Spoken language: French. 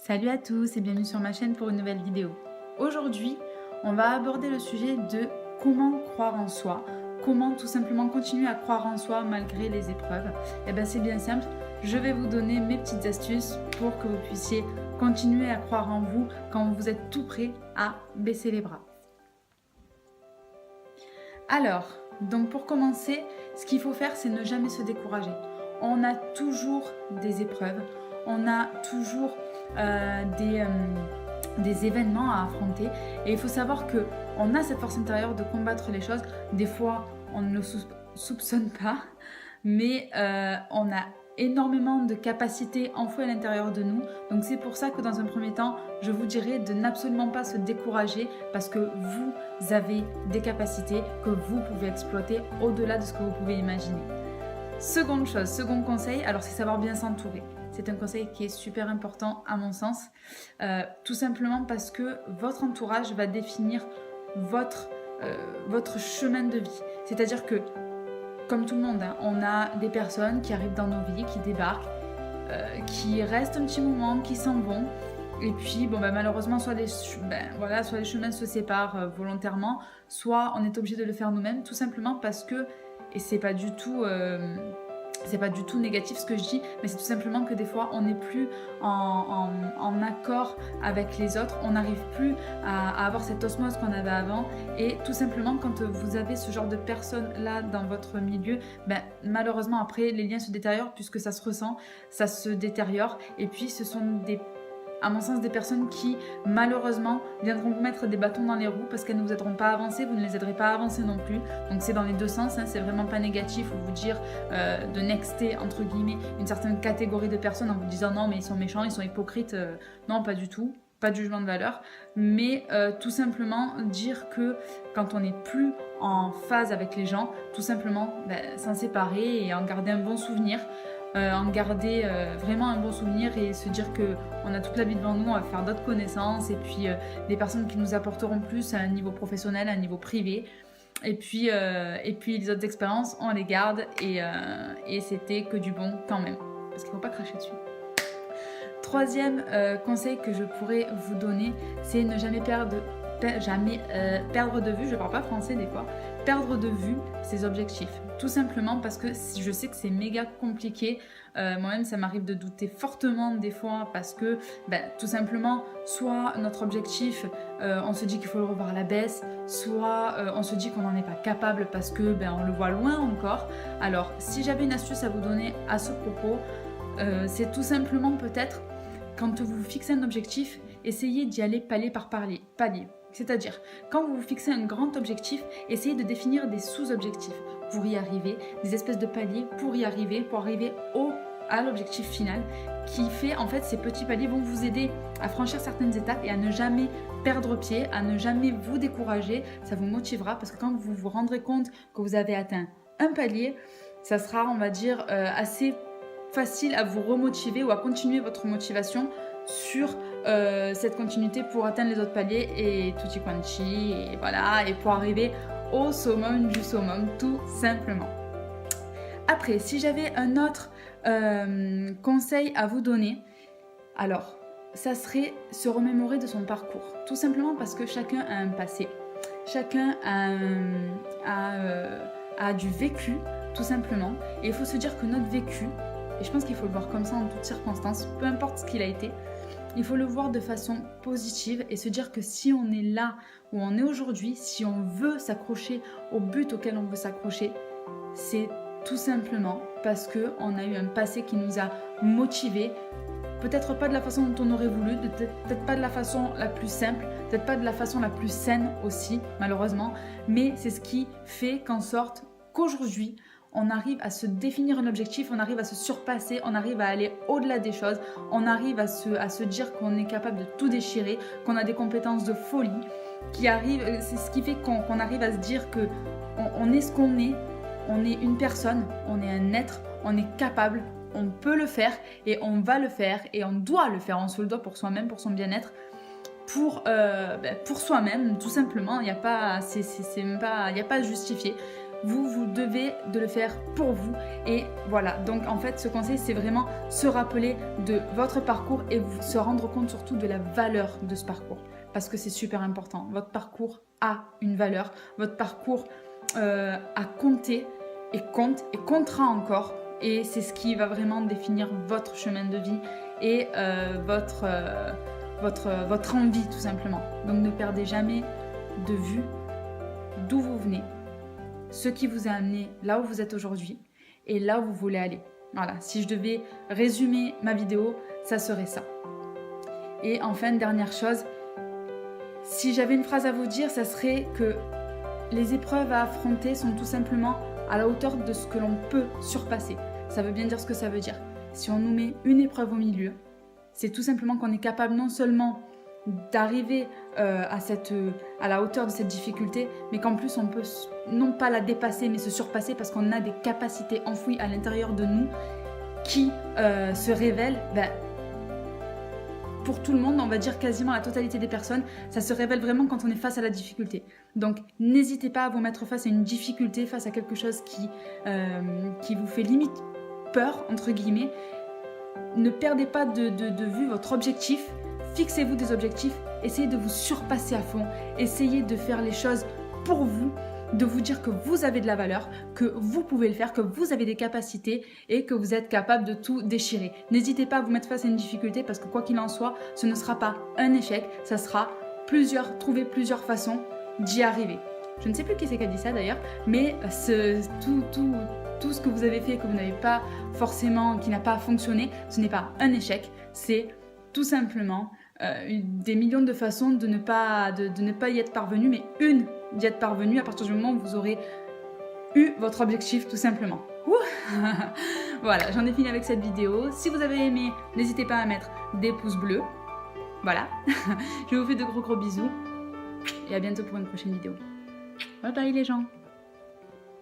Salut à tous et bienvenue sur ma chaîne pour une nouvelle vidéo. Aujourd'hui, on va aborder le sujet de comment croire en soi, comment tout simplement continuer à croire en soi malgré les épreuves. Et bien c'est bien simple, je vais vous donner mes petites astuces pour que vous puissiez continuer à croire en vous quand vous êtes tout prêt à baisser les bras. Alors, donc pour commencer, ce qu'il faut faire, c'est ne jamais se décourager. On a toujours des épreuves, on a toujours des événements à affronter et il faut savoir que on a cette force intérieure de combattre les choses. Des fois, on ne le soupçonne pas, mais on a énormément de capacités enfouies à l'intérieur de nous. Donc c'est pour ça que dans un premier temps, je vous dirais de n'absolument pas se décourager parce que vous avez des capacités que vous pouvez exploiter au-delà de ce que vous pouvez imaginer. Seconde chose, second conseil, alors c'est savoir bien s'entourer. C'est un conseil qui est super important à mon sens, tout simplement parce que votre entourage va définir votre chemin de vie. C'est-à-dire que, comme tout le monde, hein, on a des personnes qui arrivent dans nos vies, qui débarquent, qui restent un petit moment, qui s'en vont. Et puis, malheureusement, soit les chemins se séparent volontairement, soit on est obligé de le faire nous-mêmes, tout simplement parce que, et c'est pas du tout négatif ce que je dis, mais c'est tout simplement que des fois on n'est plus en accord avec les autres, on n'arrive plus à avoir cette osmose qu'on avait avant, et tout simplement quand vous avez ce genre de personnes là dans votre milieu, malheureusement après les liens se détériorent puisque ça se ressent, ça se détériore, et puis ce sont à mon sens, des personnes qui, malheureusement, viendront vous mettre des bâtons dans les roues parce qu'elles ne vous aideront pas à avancer, vous ne les aiderez pas à avancer non plus. Donc c'est dans les deux sens, hein, c'est vraiment pas négatif ou vous dire de nexter, entre guillemets, une certaine catégorie de personnes en vous disant non mais ils sont méchants, ils sont hypocrites. Non, pas du tout, pas de jugement de valeur. Mais tout simplement dire que quand on n'est plus en phase avec les gens, tout simplement s'en séparer et en garder un bon souvenir. En garder vraiment un bon souvenir et se dire qu'on a toute la vie devant nous, on va faire d'autres connaissances et puis des personnes qui nous apporteront plus à un niveau professionnel, à un niveau privé. Et puis les autres expériences, on les garde et c'était que du bon quand même. Parce qu'il ne faut pas cracher dessus. Troisième conseil que je pourrais vous donner, c'est ne jamais perdre de vue, je parle pas français des fois, perdre de vue ses objectifs. Tout simplement parce que je sais que c'est méga compliqué. Moi-même, ça m'arrive de douter fortement des fois parce que tout simplement, soit notre objectif, on se dit qu'il faut le revoir à la baisse, soit on se dit qu'on n'en est pas capable parce que on le voit loin encore. Alors, si j'avais une astuce à vous donner à ce propos, c'est tout simplement peut-être quand vous fixez un objectif, essayez d'y aller palier par palier. C'est-à-dire, quand vous vous fixez un grand objectif, essayez de définir des sous-objectifs pour y arriver, des espèces de paliers pour y arriver, pour arriver à l'objectif final, qui fait, en fait, ces petits paliers vont vous aider à franchir certaines étapes et à ne jamais perdre pied, à ne jamais vous décourager. Ça vous motivera parce que quand vous vous rendrez compte que vous avez atteint un palier, ça sera, on va dire, assez facile à vous remotiver ou à continuer votre motivation sur cette continuité pour atteindre les autres paliers et tutti quanti et voilà, et pour arriver au summum du summum tout simplement. Après, si j'avais un autre conseil à vous donner, alors ça serait se remémorer de son parcours, tout simplement parce que chacun a un passé, chacun a du vécu tout simplement, et il faut se dire que notre vécu, et je pense qu'il faut le voir comme ça en toutes circonstances, peu importe ce qu'il a été, il faut le voir de façon positive et se dire que si on est là où on est aujourd'hui, si on veut s'accrocher au but auquel on veut s'accrocher, c'est tout simplement parce qu'on a eu un passé qui nous a motivés, peut-être pas de la façon dont on aurait voulu, peut-être pas de la façon la plus simple, peut-être pas de la façon la plus saine aussi, malheureusement, mais c'est ce qui fait qu'en sorte qu'aujourd'hui, on arrive à se définir un objectif, on arrive à se surpasser, on arrive à aller au-delà des choses, on arrive à se dire qu'on est capable de tout déchirer, qu'on a des compétences de folie, c'est ce qui fait qu'on arrive à se dire qu'on est ce qu'on est, on est une personne, on est un être, on est capable, on peut le faire et on va le faire et on doit le faire, on se le doit pour soi-même, pour son bien-être. Pour soi-même, tout simplement, il n'y a pas à justifier. vous devez de le faire pour vous. Et voilà, donc en fait ce conseil c'est vraiment se rappeler de votre parcours et se rendre compte surtout de la valeur de ce parcours. Parce que c'est super important, votre parcours a une valeur, votre parcours a compté et compte et comptera encore. Et c'est ce qui va vraiment définir votre chemin de vie et votre envie tout simplement. Donc ne perdez jamais de vue d'où vous venez, ce qui vous a amené là où vous êtes aujourd'hui et là où vous voulez aller. Voilà, si je devais résumer ma vidéo, ça serait ça. Et enfin, dernière chose, si j'avais une phrase à vous dire, ça serait que les épreuves à affronter sont tout simplement à la hauteur de ce que l'on peut surpasser. Ça veut bien dire ce que ça veut dire. Si on nous met une épreuve au milieu, c'est tout simplement qu'on est capable non seulement d'arriver à la hauteur de cette difficulté, mais qu'en plus on peut non pas la dépasser, mais se surpasser parce qu'on a des capacités enfouies à l'intérieur de nous qui se révèlent pour tout le monde, on va dire quasiment la totalité des personnes, ça se révèle vraiment quand on est face à la difficulté. Donc n'hésitez pas à vous mettre face à une difficulté, face à quelque chose qui vous fait limite peur, entre guillemets. Ne perdez pas de vue votre objectif, fixez-vous des objectifs, essayez de vous surpasser à fond, essayez de faire les choses pour vous, de vous dire que vous avez de la valeur, que vous pouvez le faire, que vous avez des capacités et que vous êtes capable de tout déchirer. N'hésitez pas à vous mettre face à une difficulté parce que quoi qu'il en soit, ce ne sera pas un échec, ça sera trouver plusieurs façons d'y arriver. Je ne sais plus qui c'est qui a dit ça d'ailleurs, mais tout ce que vous avez fait et que vous n'avez pas forcément, qui n'a pas fonctionné, ce n'est pas un échec, c'est tout simplement des millions de façons de ne pas y être parvenu, mais une d'y être parvenu à partir du moment où vous aurez eu votre objectif tout simplement. Voilà, j'en ai fini avec cette vidéo. Si vous avez aimé, n'hésitez pas à mettre des pouces bleus. Voilà, je vous fais de gros bisous et à bientôt pour une prochaine vidéo. Bye bye les gens.